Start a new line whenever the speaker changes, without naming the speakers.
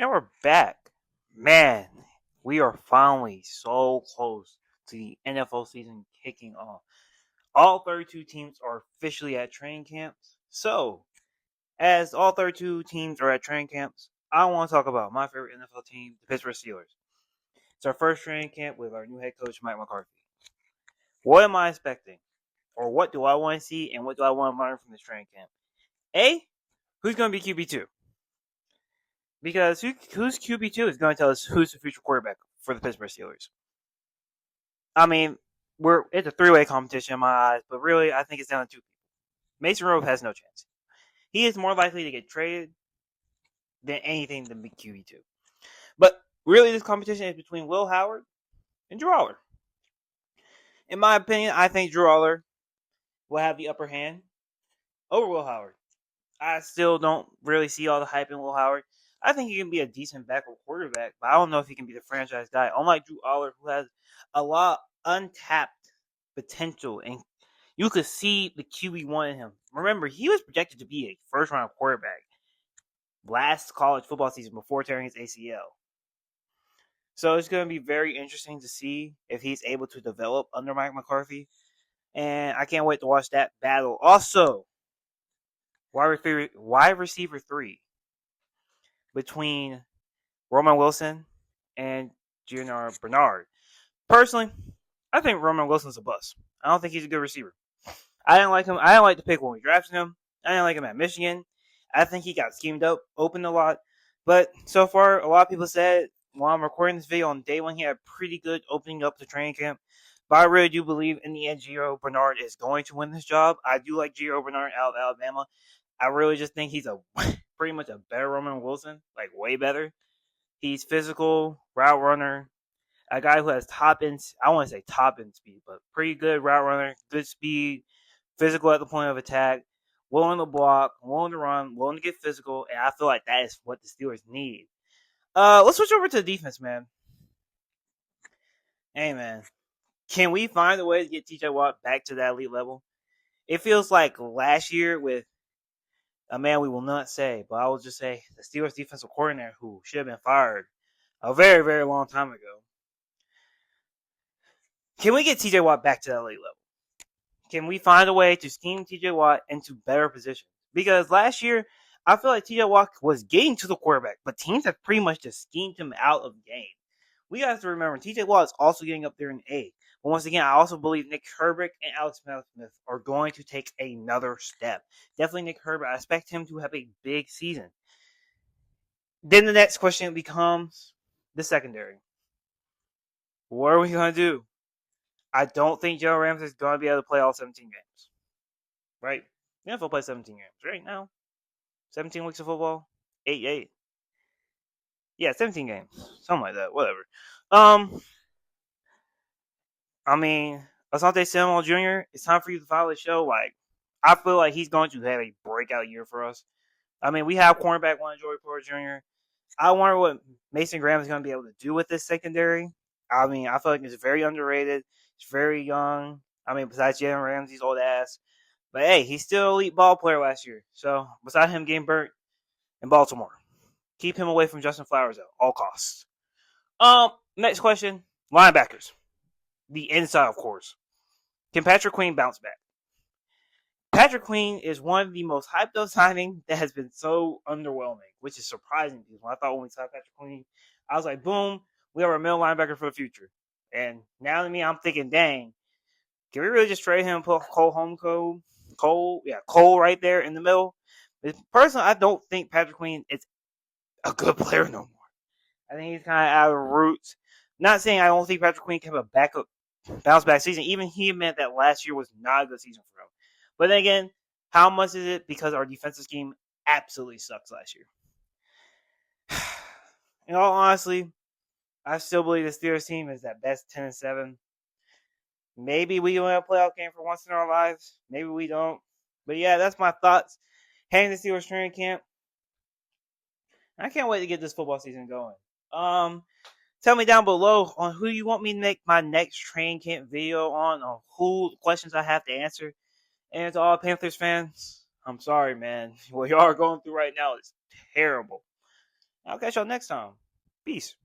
And we're back. Man, we are finally so close to the NFL season kicking off. All 32 teams are officially at training camps. So, as all 32 teams are at training camps, I want to talk about my favorite NFL team, the Pittsburgh Steelers. It's our first training camp with our new head coach, Mike McCarthy. What am I expecting? Or what do I want to see, and what do I want to learn from this training camp? A, who's going to be QB2? Because who's QB2 is going to tell us who's the future quarterback for the Pittsburgh Steelers. I mean, it's a three-way competition in my eyes, but really, I think it's down to two people. Mason Rudolph has no chance. He is more likely to get traded than anything than be QB2. But really, this competition is between Will Howard and Drew Aller. In my opinion, I think Drew Aller will have the upper hand over Will Howard. I still don't really see all the hype in Will Howard. I think he can be a decent backup quarterback, but I don't know if he can be the franchise guy. Unlike Drew Aller, who has a lot untapped potential, and you could see the QB1 in him. Remember, he was projected to be a first-round quarterback last college football season before tearing his ACL. So it's going to be very interesting to see if he's able to develop under Mike McCarthy, and I can't wait to watch that battle. Also, wide receiver 3 between Roman Wilson and Gio Bernard. Personally, I think Roman Wilson's a bust. I don't think he's a good receiver. I didn't like him. I didn't like the pick when we drafted him. I didn't like him at Michigan. I think he got schemed up, opened a lot. But so far, a lot of people said while I'm recording this video on day one, he had pretty good opening up to training camp. But I really do believe in the end Gio Bernard is going to win this job. I do like Gio Bernard out of Alabama. I really just think he's a pretty much a better Roman Wilson, like way better. He's physical, route runner, a guy who has top end. I want to say top end speed, but pretty good route runner, good speed, physical at the point of attack, willing to block, willing to run, willing to get physical, and I feel like that is what the Steelers need. Let's switch over to the defense, man. Hey, man, can we find a way to get TJ Watt back to that elite level? It feels like last year with a man we will not say, but I will just say the Steelers defensive coordinator who should have been fired a very, very long time ago. Can we get TJ Watt back to that elite level? Can we find a way to scheme TJ Watt into better positions? Because last year, I feel like TJ Watt was getting to the quarterback, but teams have pretty much just schemed him out of the game. We have to remember, TJ Watt is also getting up there in age. But once again, I also believe Nick Herbert and Alex Smith are going to take another step. Definitely Nick Herbert. I expect him to have a big season. Then the next question becomes the secondary. What are we going to do? I don't think Joe Ramsey is going to be able to play all 17 games. Right? The NFL plays 17 games right now. 17 weeks of football. 8-8. Yeah, 17 games. Something like that. Whatever. I mean, Asante Samuel Jr., it's time for you to finally show. Like, I feel like he's going to have a breakout year for us. I mean, we have cornerback one, Joey Porter Jr. I wonder what Mason Graham is going to be able to do with this secondary. I mean, I feel like it's very underrated. It's very young. I mean, besides Jalen Ramsey's old ass. But hey, he's still an elite ball player last year. So, beside him getting burnt in Baltimore, keep him away from Justin Flowers at all costs. Next question. Linebackers. The inside, of course. Can Patrick Queen bounce back? Patrick Queen is one of the most hyped up signings that has been so underwhelming, which is surprising because I thought when we signed Patrick Queen, I was like, boom, we have our middle linebacker for the future. And now to me, I'm thinking, dang, can we really just trade him and put Cole right there in the middle? But personally, I don't think Patrick Queen is a good player no more. I think he's kind of out of roots. Not saying I don't think Patrick Queen can have a bounce back season. Even he admitted that last year was not a good season for him. But then again, how much is it? Because our defensive scheme absolutely sucks last year. In all honesty, I still believe the Steelers team is that best 10-7. Maybe we win a playoff game for once in our lives. Maybe we don't. But yeah, that's my thoughts. Heading to Steelers training camp. I can't wait to get this football season going. Tell me down below on who you want me to make my next training camp video on who questions I have to answer. And to all Panthers fans, I'm sorry, man. What you are going through right now is terrible. I'll catch y'all next time. Peace.